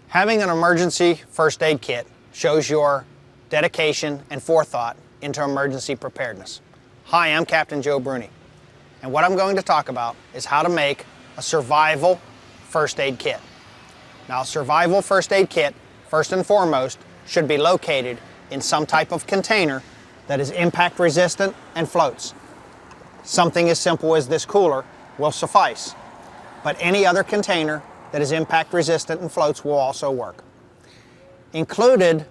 Having an emergency first aid kit shows your dedication and forethought into emergency preparedness. Hi, I'm Captain Joe Bruni, and what I'm going to talk about is how to make a survival first aid kit. Now, a survival first aid kit, first and foremost, should be located in some type of container that is impact resistant and floats. Something as simple as this cooler will suffice, but any other container that is impact resistant and floats will also work. Included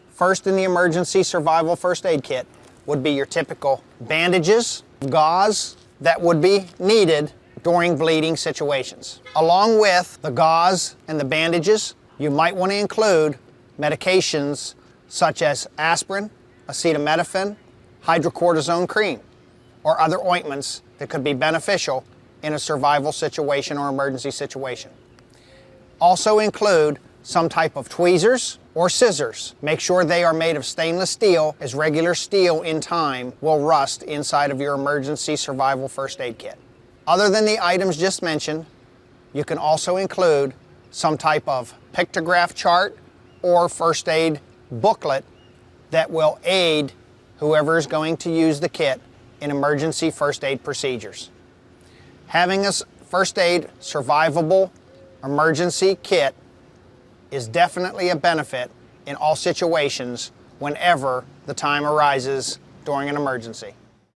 first in the emergency survival first aid kit would be your typical bandages, gauze that would be needed during bleeding situations. Along with the gauze and the bandages, you might want to include medications such as aspirin, acetaminophen, hydrocortisone cream, or other ointments that could be beneficial in a survival situation or emergency situation. Also include some type of tweezers or scissors. Make sure they are made of stainless steel, as regular steel in time will rust inside of your emergency survival first aid kit. Other than the items just mentioned, you can also include some type of pictograph chart or first aid booklet that will aid whoever is going to use the kit in emergency first aid procedures. Having a first aid survivable emergency kit is definitely a benefit in all situations whenever the time arises during an emergency.